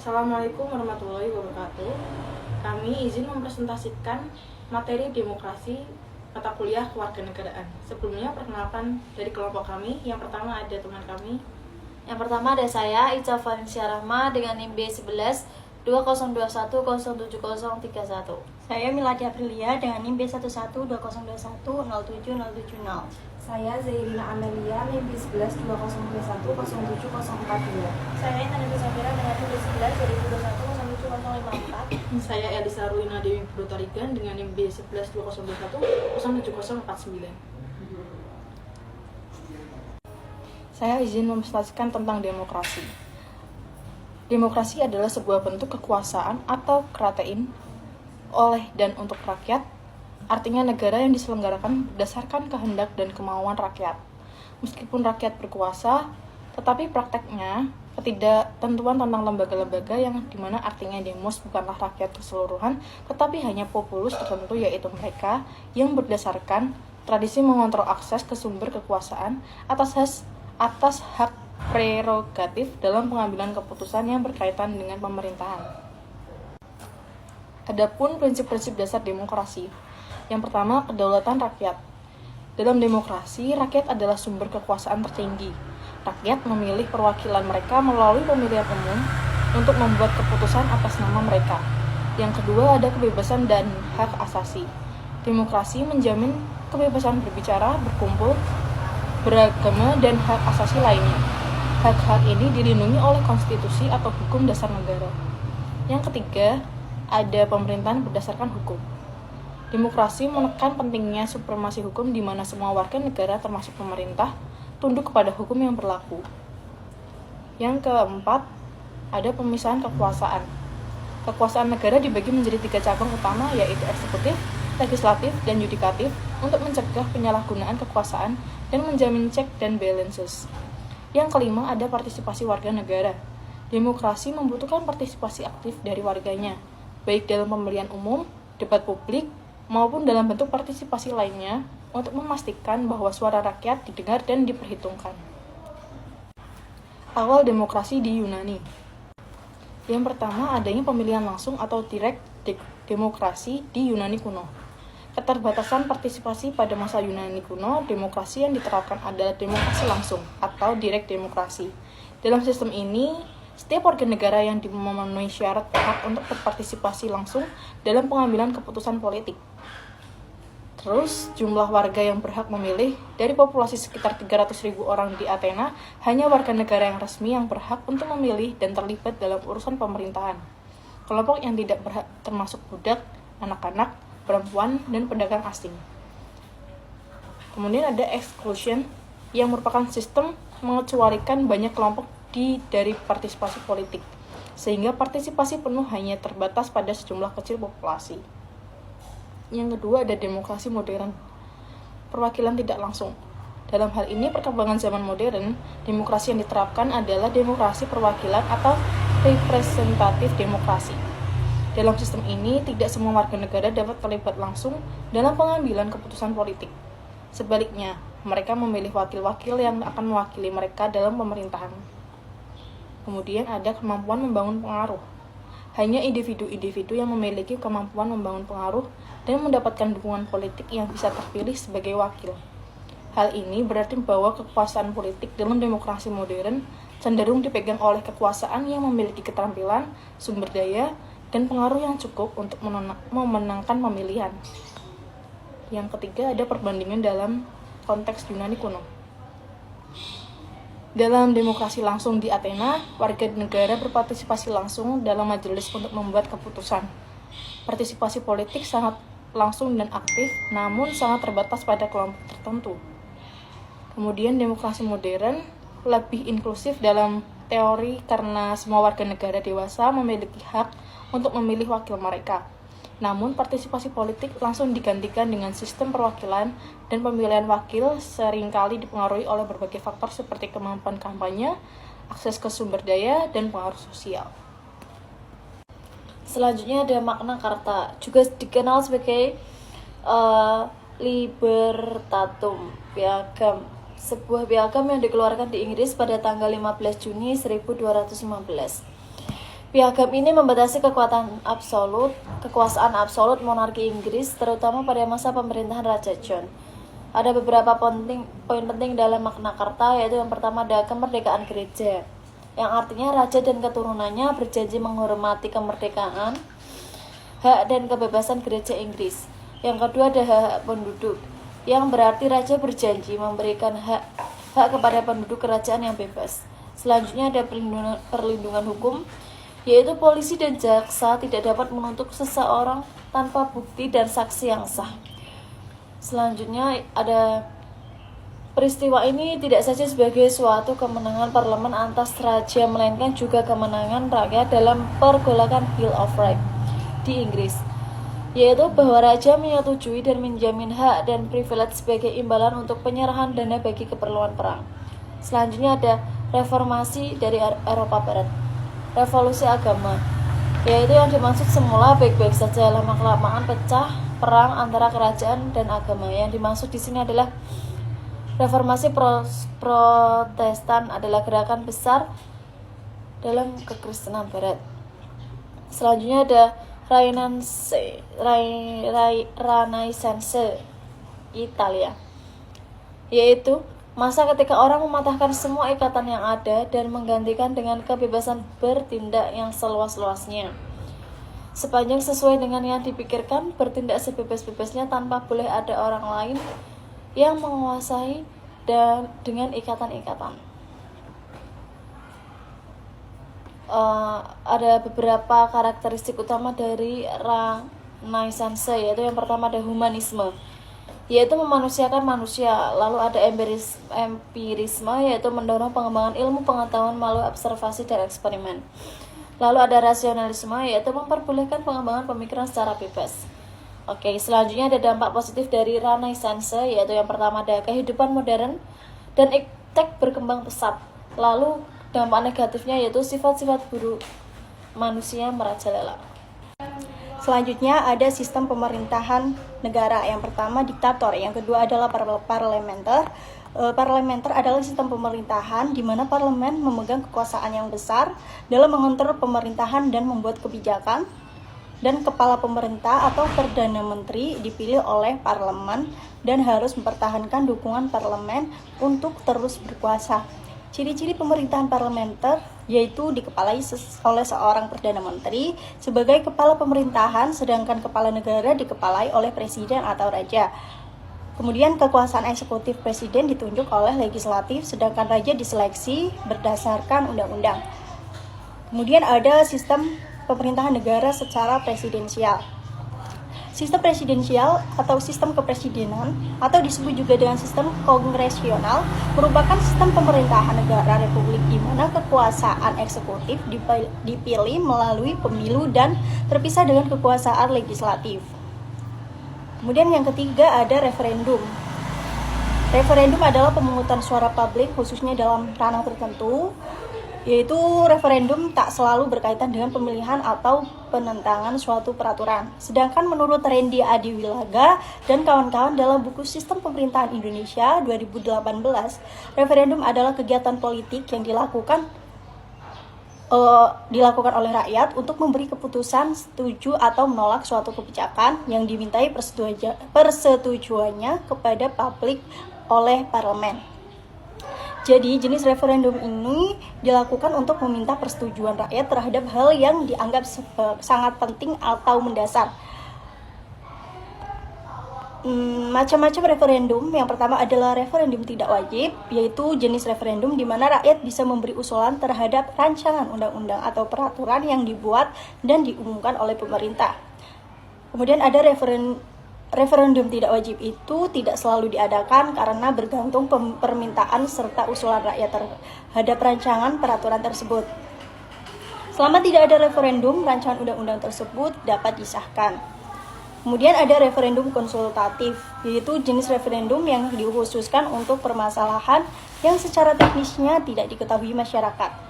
Assalamualaikum warahmatullahi wabarakatuh. Kami izin mempresentasikan materi demokrasi mata kuliah kewarganegaraan. Sebelumnya perkenalkan dari kelompok kami. Yang pertama ada teman kami. Yang pertama ada saya, Ica Valencia Rahma dengan NIM B11 2021070031. Saya Miladi Aprilia dengan NIM B112021070770. Saya Zairina Amelia, NIM B11 2021070042. Saya Intan Safira dengan NIM B11 2021 07054. Saya Elisa Ruina Dewi Brotarigan dengan NIM B11 2021 Saya izin mempresentasikan tentang demokrasi. Demokrasi adalah sebuah bentuk kekuasaan atau kratein oleh dan untuk rakyat, artinya negara yang diselenggarakan berdasarkan kehendak dan kemauan rakyat. Meskipun rakyat berkuasa, tetapi prakteknya ketidaktentuan tentang lembaga-lembaga yang dimana artinya demos bukanlah rakyat keseluruhan, tetapi hanya populus tertentu, yaitu mereka yang berdasarkan tradisi mengontrol akses ke sumber kekuasaan atas hak prerogatif dalam pengambilan keputusan yang berkaitan dengan pemerintahan. Adapun prinsip-prinsip dasar demokrasi. Yang pertama, kedaulatan rakyat. Dalam demokrasi, rakyat adalah sumber kekuasaan tertinggi. Rakyat memilih perwakilan mereka melalui pemilihan umum untuk membuat keputusan atas nama mereka. Yang kedua, ada kebebasan dan hak asasi. Demokrasi menjamin kebebasan berbicara, berkumpul, beragama, dan hak asasi lainnya. Hak-hak ini dilindungi oleh konstitusi atau hukum dasar negara. Yang ketiga, ada pemerintahan berdasarkan hukum. Demokrasi menekan pentingnya supremasi hukum di mana semua warga negara termasuk pemerintah tunduk kepada hukum yang berlaku. Yang keempat, ada pemisahan kekuasaan. Kekuasaan negara dibagi menjadi 3 cabang utama, yaitu eksekutif, legislatif, dan yudikatif untuk mencegah penyalahgunaan kekuasaan dan menjamin check dan balances. Yang kelima, ada partisipasi warga negara. Demokrasi membutuhkan partisipasi aktif dari warganya, baik dalam pemilihan umum, debat publik, maupun dalam bentuk partisipasi lainnya untuk memastikan bahwa suara rakyat didengar dan diperhitungkan. Awal demokrasi di Yunani. Yang pertama, adanya pemilihan langsung atau direct demokrasi di Yunani kuno. Keterbatasan partisipasi pada masa Yunani kuno, demokrasi yang diterapkan adalah demokrasi langsung atau direct demokrasi. Dalam sistem ini, setiap warga negara yang memenuhi syarat berhak untuk berpartisipasi langsung dalam pengambilan keputusan politik. Terus, jumlah warga yang berhak memilih dari populasi sekitar 300.000 orang di Athena, hanya warga negara yang resmi yang berhak untuk memilih dan terlibat dalam urusan pemerintahan. Kelompok yang tidak berhak termasuk budak, anak-anak, perempuan, dan pedagang asing. Kemudian ada exclusion, yang merupakan sistem mengecualikan banyak kelompok dari partisipasi politik, sehingga partisipasi penuh hanya terbatas pada sejumlah kecil populasi. Yang kedua ada demokrasi modern, perwakilan tidak langsung. Dalam hal ini, perkembangan zaman modern, demokrasi yang diterapkan adalah demokrasi perwakilan atau representatif demokrasi. Dalam sistem ini, tidak semua warga negara dapat terlibat langsung dalam pengambilan keputusan politik. Sebaliknya, mereka memilih wakil-wakil yang akan mewakili mereka dalam pemerintahan. Kemudian ada kemampuan membangun pengaruh. Hanya individu-individu yang memiliki kemampuan membangun pengaruh dan mendapatkan dukungan politik yang bisa terpilih sebagai wakil. Hal ini berarti bahwa kekuasaan politik dalam demokrasi modern cenderung dipegang oleh kekuasaan yang memiliki keterampilan, sumber daya, dan pengaruh yang cukup untuk memenangkan pemilihan. Yang ketiga ada perbandingan dalam konteks Yunani kuno. Dalam demokrasi langsung di Athena, warga negara berpartisipasi langsung dalam majelis untuk membuat keputusan. Partisipasi politik sangat langsung dan aktif, namun sangat terbatas pada kelompok tertentu. Kemudian demokrasi modern lebih inklusif dalam teori karena semua warga negara dewasa memiliki hak untuk memilih wakil mereka. Namun, partisipasi politik langsung digantikan dengan sistem perwakilan dan pemilihan wakil seringkali dipengaruhi oleh berbagai faktor seperti kemampuan kampanye, akses ke sumber daya, dan pengaruh sosial. Selanjutnya ada makna karta, juga dikenal sebagai Libertatum, piagam. Sebuah piagam yang dikeluarkan di Inggris pada tanggal 15 Juni 1215. Piagam ini membatasi kekuasaan absolut monarki Inggris, terutama pada masa pemerintahan Raja John. Ada beberapa poin penting dalam Magna Carta, yaitu yang pertama ada kemerdekaan gereja, yang artinya raja dan keturunannya berjanji menghormati kemerdekaan, hak dan kebebasan gereja Inggris. Yang kedua ada hak penduduk, yang berarti raja berjanji memberikan hak kepada penduduk kerajaan yang bebas. Selanjutnya ada perlindungan hukum, yaitu polisi dan jaksa tidak dapat menuntut seseorang tanpa bukti dan saksi yang sah. Selanjutnya ada peristiwa ini tidak saja sebagai suatu kemenangan parlemen atas raja, melainkan juga kemenangan rakyat dalam pergolakan Bill of Rights di Inggris, yaitu bahwa raja menyetujui dan menjamin hak dan privilege sebagai imbalan untuk penyerahan dana bagi keperluan perang. Selanjutnya ada reformasi dari Eropa Barat. Revolusi agama, yaitu yang dimaksud semula baik-baik saja, lama-kelamaan pecah perang antara kerajaan dan agama. Yang dimaksud di sini adalah reformasi Protestan adalah gerakan besar dalam kekristenan Barat. Selanjutnya ada Renaissance Italia, yaitu masa ketika orang mematahkan semua ikatan yang ada dan menggantikan dengan kebebasan bertindak yang seluas-luasnya. Sepanjang sesuai dengan yang dipikirkan, bertindak sebebas-bebasnya tanpa boleh ada orang lain yang menguasai dan dengan ikatan-ikatan. Ada beberapa karakteristik utama dari Renaissance, yaitu yang pertama ada humanisme, yaitu memanusiakan manusia. Lalu ada empirisme, yaitu mendorong pengembangan ilmu pengetahuan melalui observasi dan eksperimen. Lalu ada rasionalisme, yaitu memperbolehkan pengembangan pemikiran secara bebas. Oke, selanjutnya ada dampak positif dari Renaissance, yaitu yang pertama ada kehidupan modern dan iptek berkembang pesat. Lalu dampak negatifnya yaitu sifat-sifat buruk manusia merajalela. Selanjutnya ada sistem pemerintahan negara. Yang pertama diktator, yang kedua adalah parlementer. Parlementer adalah sistem pemerintahan di mana parlemen memegang kekuasaan yang besar dalam mengontrol pemerintahan dan membuat kebijakan. Dan kepala pemerintah atau perdana menteri dipilih oleh parlemen dan harus mempertahankan dukungan parlemen untuk terus berkuasa. Ciri-ciri pemerintahan parlementer yaitu dikepalai oleh seorang perdana menteri sebagai kepala pemerintahan, sedangkan kepala negara dikepalai oleh presiden atau raja. Kemudian kekuasaan eksekutif presiden ditunjuk oleh legislatif, sedangkan raja diseleksi berdasarkan undang-undang. Kemudian ada sistem pemerintahan negara secara presidensial. Sistem presidensial atau sistem kepresidenan atau disebut juga dengan sistem kongresional merupakan sistem pemerintahan negara republik di mana kekuasaan eksekutif dipilih melalui pemilu dan terpisah dengan kekuasaan legislatif. Kemudian yang ketiga ada referendum. Referendum adalah pemungutan suara publik khususnya dalam ranah tertentu, yaitu referendum tak selalu berkaitan dengan pemilihan atau penentangan suatu peraturan. Sedangkan menurut Randy Adiwilaga dan kawan-kawan dalam buku Sistem Pemerintahan Indonesia 2018, referendum adalah kegiatan politik yang dilakukan oleh rakyat untuk memberi keputusan setuju atau menolak suatu kebijakan yang dimintai persetujuannya kepada publik oleh parlemen. Jadi, jenis referendum ini dilakukan untuk meminta persetujuan rakyat terhadap hal yang dianggap sangat penting atau mendasar. Macam-macam referendum. Yang pertama adalah referendum tidak wajib, yaitu jenis referendum di mana rakyat bisa memberi usulan terhadap rancangan undang-undang atau peraturan yang dibuat dan diumumkan oleh pemerintah. Kemudian ada referendum tidak wajib, itu tidak selalu diadakan karena bergantung permintaan serta usulan rakyat terhadap rancangan peraturan tersebut. Selama tidak ada referendum, rancangan undang-undang tersebut dapat disahkan. Kemudian ada referendum konsultatif, yaitu jenis referendum yang dikhususkan untuk permasalahan yang secara teknisnya tidak diketahui masyarakat.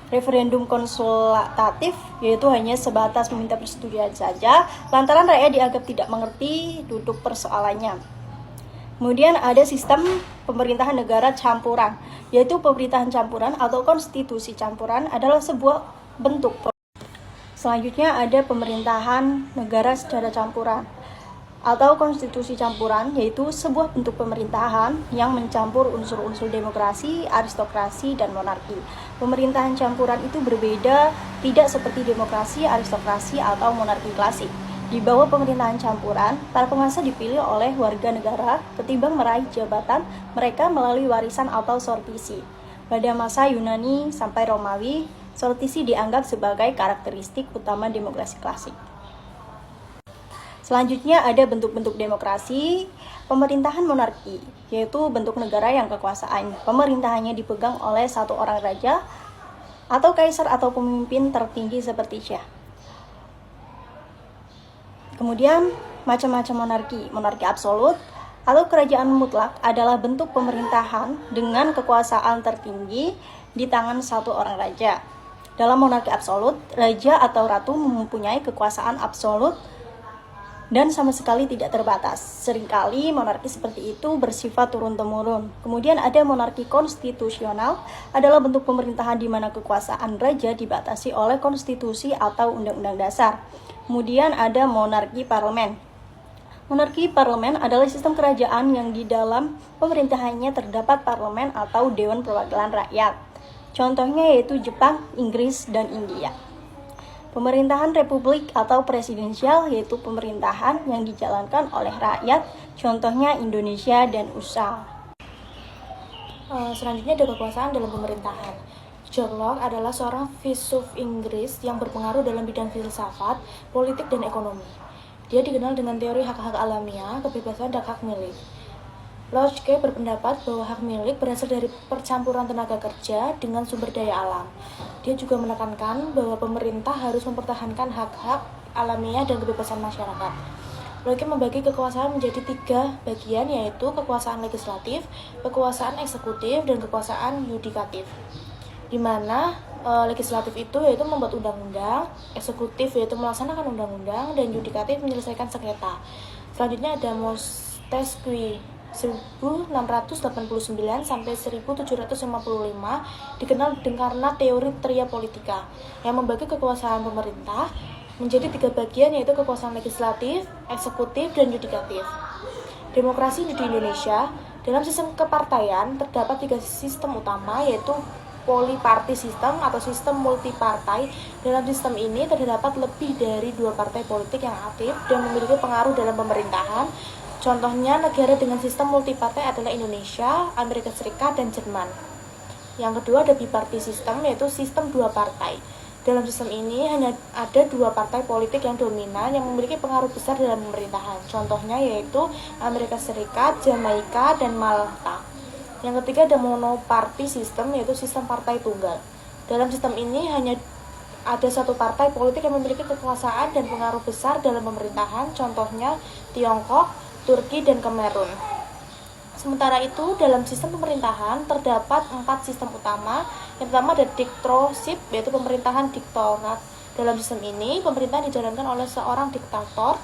Referendum konsultatif yaitu hanya sebatas meminta persetujuan saja, lantaran rakyat dianggap tidak mengerti duduk persoalannya. Kemudian ada sistem pemerintahan negara campuran, yaitu pemerintahan campuran atau konstitusi campuran adalah sebuah bentuk Selanjutnya ada pemerintahan negara secara campuran atau konstitusi campuran, yaitu sebuah bentuk pemerintahan yang mencampur unsur-unsur demokrasi, aristokrasi, dan monarki. Pemerintahan campuran itu berbeda, tidak seperti demokrasi, aristokrasi, atau monarki klasik. Di bawah pemerintahan campuran, para penguasa dipilih oleh warga negara ketimbang meraih jabatan mereka melalui warisan atau sortisi. Pada masa Yunani sampai Romawi, sortisi dianggap sebagai karakteristik utama demokrasi klasik. Selanjutnya ada bentuk-bentuk demokrasi, pemerintahan monarki, yaitu bentuk negara yang kekuasaan pemerintahannya dipegang oleh satu orang raja atau kaisar atau pemimpin tertinggi seperti syah. Kemudian macam-macam monarki absolut atau kerajaan mutlak adalah bentuk pemerintahan dengan kekuasaan tertinggi di tangan satu orang raja. Dalam monarki absolut, raja atau ratu mempunyai kekuasaan absolut dan sama sekali tidak terbatas. Seringkali monarki seperti itu bersifat turun-temurun. Kemudian ada monarki konstitusional, adalah bentuk pemerintahan di mana kekuasaan raja dibatasi oleh konstitusi atau undang-undang dasar. Kemudian ada monarki parlemen. Monarki parlemen adalah sistem kerajaan yang di dalam pemerintahannya terdapat parlemen atau dewan perwakilan rakyat. Contohnya yaitu Jepang, Inggris, dan India. Pemerintahan republik atau presidensial yaitu pemerintahan yang dijalankan oleh rakyat, contohnya Indonesia dan USA. Selanjutnya ada kekuasaan dalam pemerintahan. John Locke adalah seorang filsuf Inggris yang berpengaruh dalam bidang filsafat, politik, dan ekonomi. Dia dikenal dengan teori hak-hak alamiah, kebebasan, dan hak milik. Locke berpendapat bahwa hak milik berasal dari percampuran tenaga kerja dengan sumber daya alam. Dia juga menekankan bahwa pemerintah harus mempertahankan hak-hak alamiah dan kebebasan masyarakat. Locke membagi kekuasaan menjadi 3 bagian, yaitu kekuasaan legislatif, kekuasaan eksekutif, dan kekuasaan yudikatif. Di mana legislatif itu yaitu membuat undang-undang, eksekutif yaitu melaksanakan undang-undang, dan yudikatif menyelesaikan sengketa. Selanjutnya ada Montesquieu 1689 sampai 1755 dikenal karena teori tria politika yang membagi kekuasaan pemerintah menjadi 3 bagian, yaitu kekuasaan legislatif, eksekutif, dan yudikatif. Demokrasi di Indonesia, dalam sistem kepartaian terdapat 3 sistem utama, yaitu poliparty system atau sistem multipartai. Dalam sistem ini terdapat lebih dari 2 partai politik yang aktif dan memiliki pengaruh dalam pemerintahan. Contohnya negara dengan sistem multipartai adalah Indonesia, Amerika Serikat, dan Jerman. Yang kedua ada biparty system, yaitu sistem 2 partai. Dalam sistem ini hanya ada 2 partai politik yang dominan yang memiliki pengaruh besar dalam pemerintahan. Contohnya yaitu Amerika Serikat, Jamaika, dan Malta. Yang ketiga ada monoparty system, yaitu sistem partai tunggal. Dalam sistem ini hanya ada 1 partai politik yang memiliki kekuasaan dan pengaruh besar dalam pemerintahan. Contohnya Tiongkok, Turki, dan Kamerun. Sementara itu, dalam sistem pemerintahan terdapat 4 sistem utama. Yang pertama ada dictatorship, yaitu pemerintahan diktorat. Dalam sistem ini, pemerintahan dijalankan oleh seorang diktator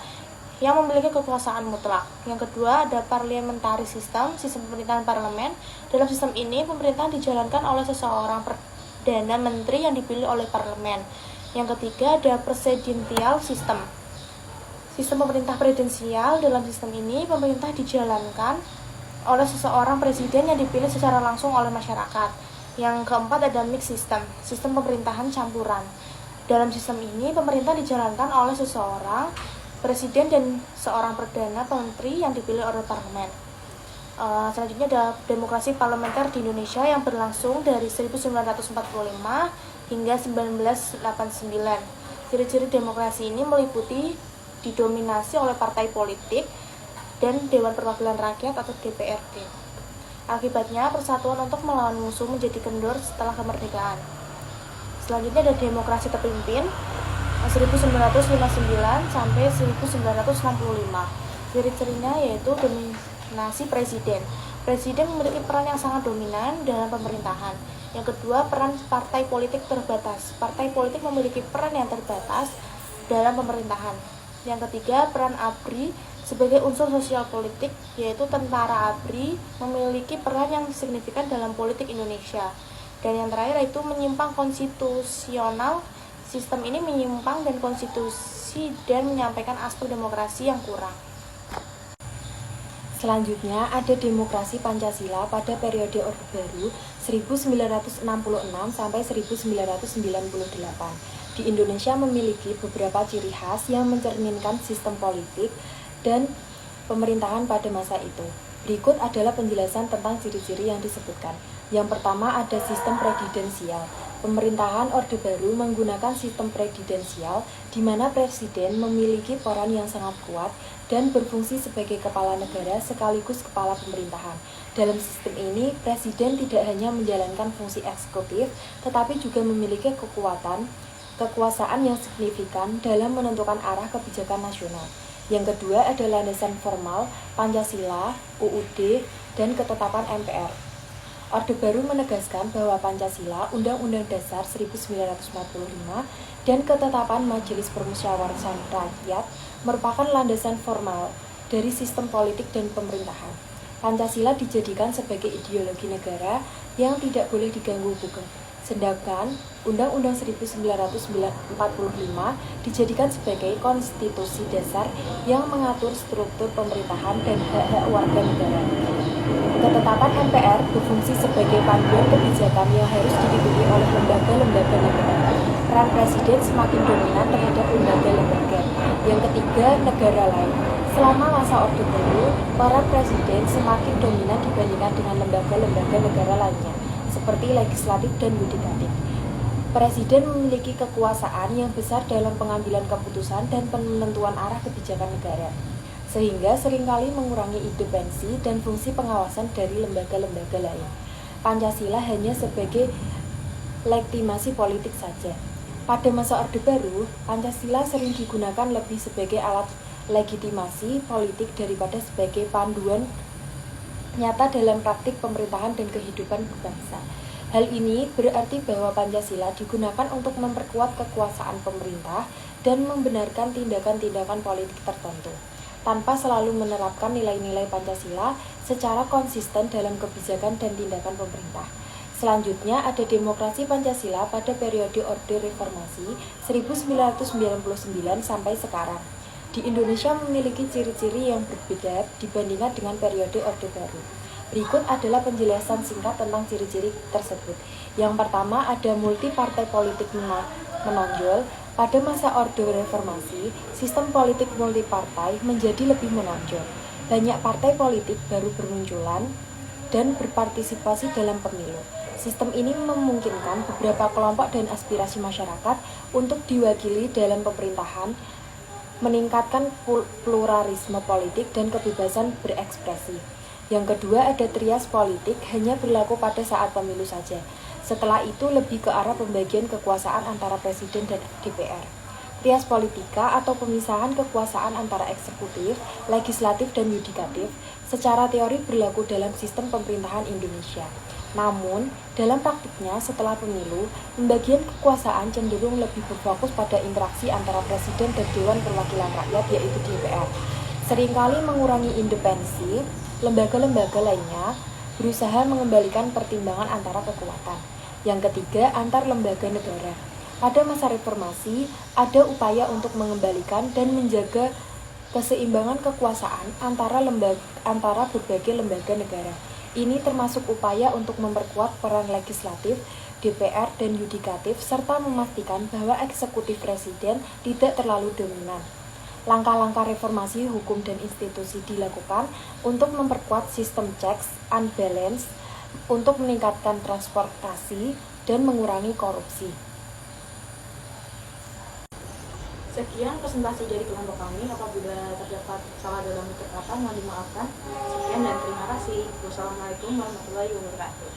yang memiliki kekuasaan mutlak. Yang kedua ada parliamentary system, sistem pemerintahan parlemen. Dalam sistem ini, pemerintahan dijalankan oleh seseorang perdana menteri yang dipilih oleh parlemen. Yang ketiga ada presidential system, sistem pemerintah presidensial. Dalam sistem ini, pemerintah dijalankan oleh seseorang presiden yang dipilih secara langsung oleh masyarakat. Yang keempat ada mixed system, sistem pemerintahan campuran. Dalam sistem ini, pemerintah dijalankan oleh seseorang presiden dan seorang perdana menteri yang dipilih oleh parlemen. Selanjutnya ada demokrasi parlementer di Indonesia yang berlangsung dari 1945 hingga 1989. Ciri-ciri demokrasi ini meliputi didominasi oleh partai politik dan Dewan Perwakilan Rakyat atau DPRD. Akibatnya persatuan untuk melawan musuh menjadi kendor setelah kemerdekaan. Selanjutnya ada demokrasi terpimpin 1959 sampai 1965. Ciri-cirinya yaitu dominasi presiden. Presiden memiliki peran yang sangat dominan dalam pemerintahan. Yang kedua, peran partai politik terbatas. Partai politik memiliki peran yang terbatas dalam pemerintahan. Yang ketiga, peran ABRI sebagai unsur sosial politik, yaitu tentara ABRI memiliki peran yang signifikan dalam politik Indonesia. Dan yang terakhir yaitu menyimpang konstitusional Sistem ini menyimpang dan konstitusi dan menyampaikan aspek demokrasi yang kurang. Selanjutnya ada demokrasi Pancasila pada periode Orde Baru 1966 sampai 1998. Di Indonesia memiliki beberapa ciri khas yang mencerminkan sistem politik dan pemerintahan pada masa itu. Berikut adalah penjelasan tentang ciri-ciri yang disebutkan. Yang pertama ada sistem presidensial. Pemerintahan Orde Baru menggunakan sistem presidensial di mana presiden memiliki peran yang sangat kuat dan berfungsi sebagai kepala negara sekaligus kepala pemerintahan. Dalam sistem ini, presiden tidak hanya menjalankan fungsi eksekutif, tetapi juga memiliki kekuasaan yang signifikan dalam menentukan arah kebijakan nasional. Yang kedua adalah landasan formal, Pancasila, UUD, dan ketetapan MPR. Orde Baru menegaskan bahwa Pancasila, Undang-Undang Dasar 1945, dan ketetapan Majelis Permusyawaratan Rakyat merupakan landasan formal dari sistem politik dan pemerintahan. Pancasila dijadikan sebagai ideologi negara yang tidak boleh diganggu-gugat. Sedangkan Undang-Undang 1945 dijadikan sebagai konstitusi dasar yang mengatur struktur pemerintahan dan hak-hak warga negara. Ketetapan MPR berfungsi sebagai panduan kebijakan yang harus diikuti oleh lembaga-lembaga negara. Peran presiden semakin dominan terhadap lembaga-lembaga. Yang ketiga, negara lain. Selama masa Orde Baru, peran presiden semakin dominan dibandingkan dengan lembaga-lembaga negara lainnya, seperti legislatif dan yudikatif. Presiden memiliki kekuasaan yang besar dalam pengambilan keputusan dan penentuan arah kebijakan negara, sehingga seringkali mengurangi independensi dan fungsi pengawasan dari lembaga-lembaga lain. Pancasila hanya sebagai legitimasi politik saja. Pada masa Orde Baru, Pancasila sering digunakan lebih sebagai alat legitimasi politik daripada sebagai panduan nyata dalam praktik pemerintahan dan kehidupan berbangsa. Hal ini berarti bahwa Pancasila digunakan untuk memperkuat kekuasaan pemerintah dan membenarkan tindakan-tindakan politik tertentu, tanpa selalu menerapkan nilai-nilai Pancasila secara konsisten dalam kebijakan dan tindakan pemerintah. Selanjutnya ada demokrasi Pancasila pada periode Orde Reformasi 1999 sampai sekarang. Di Indonesia memiliki ciri-ciri yang berbeda dibandingkan dengan periode Orde Baru. Berikut adalah penjelasan singkat tentang ciri-ciri tersebut. Yang pertama ada multi partai politik menonjol. Pada masa Orde Reformasi, sistem politik multipartai menjadi lebih menonjol. Banyak partai politik baru bermunculan dan berpartisipasi dalam pemilu. Sistem ini memungkinkan beberapa kelompok dan aspirasi masyarakat untuk diwakili dalam pemerintahan, meningkatkan pluralisme politik dan kebebasan berekspresi. Yang kedua ada trias politik, hanya berlaku pada saat pemilu saja. Setelah itu lebih ke arah pembagian kekuasaan antara presiden dan DPR. Trias politika atau pemisahan kekuasaan antara eksekutif, legislatif, dan yudikatif secara teori berlaku dalam sistem pemerintahan Indonesia. Namun, dalam praktiknya setelah pemilu, pembagian kekuasaan cenderung lebih berfokus pada interaksi antara presiden dan Dewan Perwakilan Rakyat yaitu DPR. Seringkali mengurangi independensi, lembaga-lembaga lainnya berusaha mengembalikan pertimbangan antara kekuatan. Yang ketiga, antar lembaga negara. Pada masa reformasi, ada upaya untuk mengembalikan dan menjaga keseimbangan kekuasaan antara berbagai lembaga negara. Ini termasuk upaya untuk memperkuat peran legislatif, DPR, dan yudikatif, serta memastikan bahwa eksekutif presiden tidak terlalu dominan. Langkah-langkah reformasi hukum dan institusi dilakukan untuk memperkuat sistem checks and balance, untuk meningkatkan transportasi dan mengurangi korupsi. Sekian presentasi dari kelompok kami. Apabila terdapat salah dalam ucapan, mohon dimaafkan. Sekian dan terima kasih. Wassalamualaikum warahmatullahi wabarakatuh.